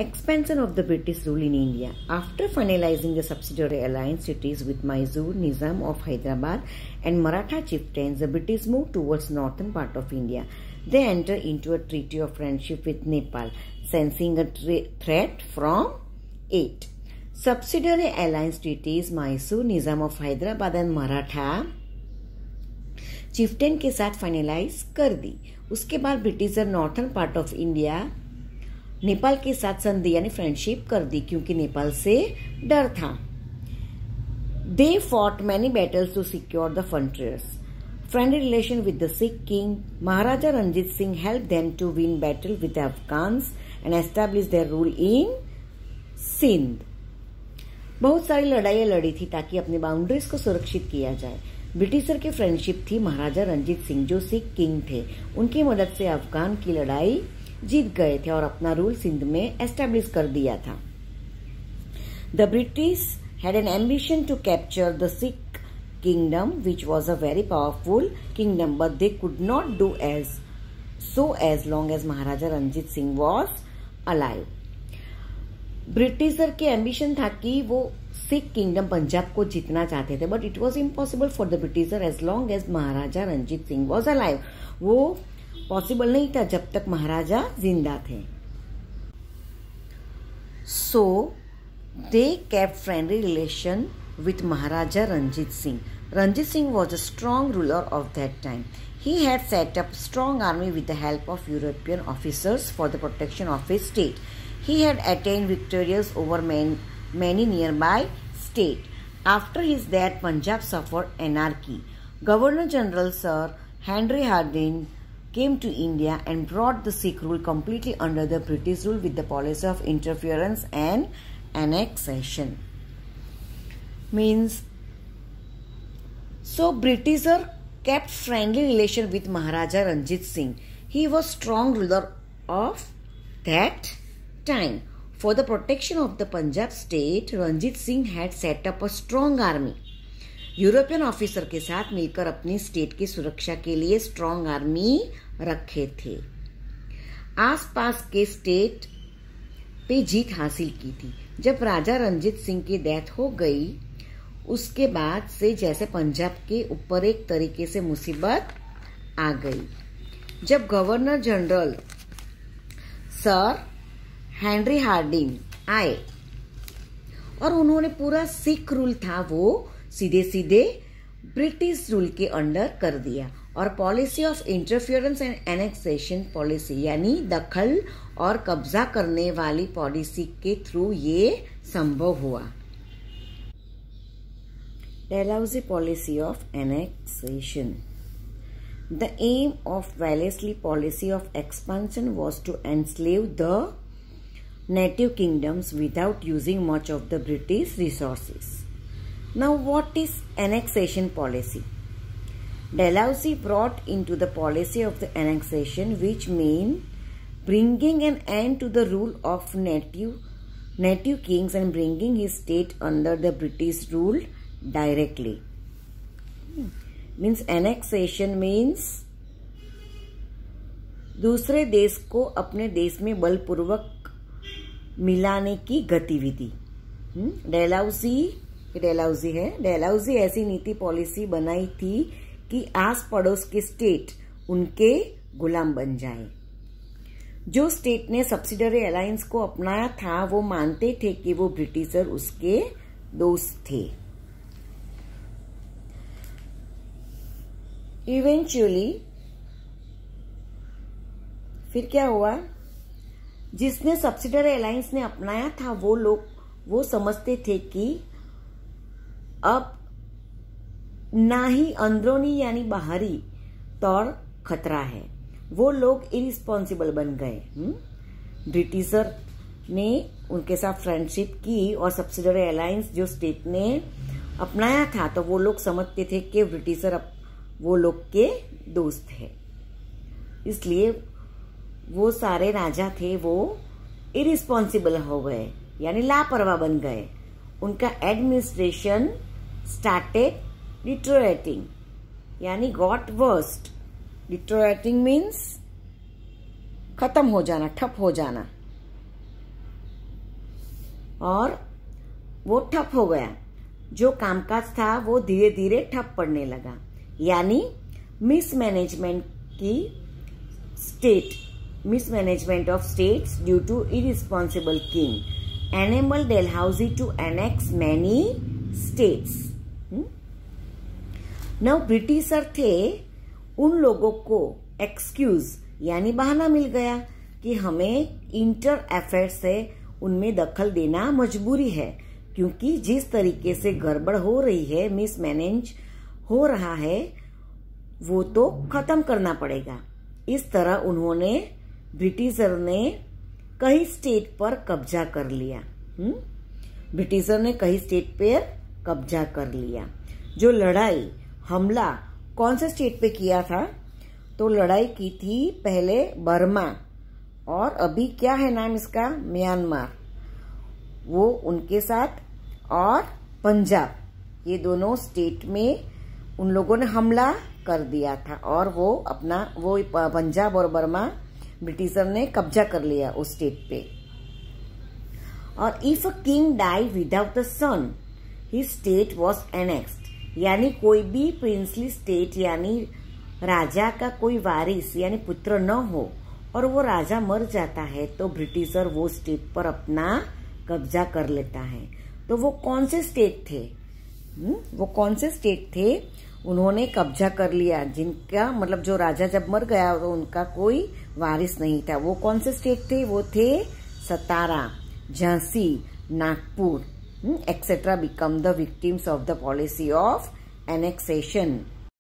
Expansion of the British rule in India. After finalizing the subsidiary alliance treaties with Mysore, Nizam of Hyderabad and Maratha chieftains, the British moved towards northern part of India. They entered into a treaty of friendship with Nepal, sensing a threat from it. Subsidiary alliance treaties Mysore, Nizam of Hyderabad and Maratha चिफ्टेन के साथ finalise कर दी। उसके बाद britisher northern part of India Nepal के साथ संधि यानी friendship कर दी क्योंकि नेपाल से डर था। They fought many battles to secure the frontiers. Friendly relation with the Sikh king Maharaja Ranjit Singh help them to win battle with Afghans and establish their rule in Sindh. बहुत सारी लड़ाइयां लड़ी थी ताकि अपनी बाउंड्रीज को सुरक्षित किया जाए। ब्रिटिशर की फ्रेंडशिप थी महाराजा रंजीत सिंह जो सिख किंग थे। उनकी मदद से अफगान की लड़ाई जीत गए थे और अपना रूल सिंध में एस्टैब्लिश कर दिया था। The British had an ambition to capture the Sikh kingdom which was a very powerful kingdom but they could not do as long as Maharaja Ranjit Singh was alive. Britisher के एम्बिशन था कि वो सिख किंगडम पंजाब को जीतना चाहते थे but it was impossible for the Britisher as long as Maharaja Ranjit Singh was alive. वो possible नहीं था जब तक महाराजा जिंदा थे। So they kept friendly relation with Maharaja Ranjit Singh. Ranjit Singh was a strong ruler of that time. He had set up a strong army with the help of European officers for the protection of his state. He had attained victories over many nearby states. After his death, Punjab suffered anarchy. Governor General Sir Henry Hardinge came to India and brought the Sikh rule completely under the British rule with the policy of interference and annexation. So Britisher kept friendly relation with Maharaja Ranjit Singh. He was strong ruler of that time. For the protection of the Punjab state, Ranjit Singh had set up a strong army. European officer के साथ मिलकर अपनी state की सुरक्षा के लिए strong army रखे थे। आसपास के स्टेट पे जीत हासिल की थी। जब राजा रंजीत सिंह की डेथ हो गई उसके बाद से जैसे पंजाब के ऊपर एक तरीके से मुसीबत आ गई। जब governor general sir Henry Hardinge आए और उन्होंने पूरा सिख रूल था वो सीधे सीधे ब्रिटिश रूल के अंडर कर दिया और policy of interference and annexation policy यानी दखल और कब्जा करने वाली पॉलिसी के थ्रू ये संभव हुआ। Dalhousie policy of annexation. The aim of Wellesley policy of expansion was to enslave the native kingdoms without using much of the British resources. Now, what is annexation policy? Dalhousie brought into the policy of the annexation, which mean bringing an end to the rule of native kings and bringing his state under the British rule directly. Means annexation means दूसरे देश को अपने देश में बलपूर्वक मिलाने की गतिविधि। डेलहाउसी ऐसी नीति पॉलिसी बनाई थी कि आस पड़ोस के स्टेट उनके गुलाम बन जाए। जो स्टेट ने सब्सिडरी अलायंस को अपनाया था वो मानते थे कि वो ब्रिटिशर उसके दोस्त थे। इवेंचुअली फिर क्या हुआ, जिसने सब्सिडरी अलायंस ने अपनाया था वो समझते थे कि अब ना ही अंदरूनी यानी बाहरी तौर खतरा है। वो लोग इरिस्पॉन्सिबल बन गए। ब्रिटिशर ने उनके साथ फ्रेंडशिप की और सब्सिडरी अलायंस जो स्टेट ने अपनाया था तो वो लोग समझते थे कि ब्रिटिशर वो लोग के दोस्त है। इसलिए वो सारे राजा थे वो इरिस्पॉन्सिबल हो गए यानी लापरवाह बन गए। उनका एडमिनिस्ट्रेशन स्टार्टेड डिटोरेटिंग यानी गॉट वर्स्ट। डिटोरेटिंग मीन्स खत्म हो जाना, ठप हो जाना। और वो ठप हो गया। जो कामकाज था वो धीरे धीरे ठप पड़ने लगा, यानी mismanagement of states due to irresponsible king enabled Dalhousie to annex many states. Now britisher थे, उन लोगों को एक्सक्यूज यानी बहाना मिल गया कि हमें इंटर अफेयर से उनमें दखल देना मजबूरी है, क्योंकि जिस तरीके से गड़बड़ हो रही है, मिसमैनेज हो रहा है, वो तो खत्म करना पड़ेगा। इस तरह उन्होंने ब्रिटिशर ने कई स्टेट पर कब्जा कर लिया। ब्रिटिशर ने कई स्टेट पर कब्जा कर लिया। जो लड़ाई हमला कौन से स्टेट पे किया था? तो लड़ाई की थी पहले बर्मा और अभी क्या है नाम इसका, म्यांमार, वो उनके साथ, और पंजाब, ये दोनों स्टेट में उन लोगों ने हमला कर दिया था और वो पंजाब और बर्मा ब्रिटिशर ने कब्जा कर लिया उस स्टेट पे। और if a king die without a son his state was annexed, यानी कोई भी प्रिंसली स्टेट यानी राजा का कोई वारिस यानी पुत्र न हो और वो राजा मर जाता है तो ब्रिटिशर वो स्टेट पर अपना कब्जा कर लेता है। तो वो कौन से स्टेट थे? वो कौन से स्टेट थे उन्होंने कब्जा कर लिया, जिनका मतलब जो राजा जब मर गया तो उनका कोई वारिस नहीं था? वो कौन से स्टेट थे? वो थे Satara, Jhansi, Nagpur etcetera become the victims of the policy of annexation.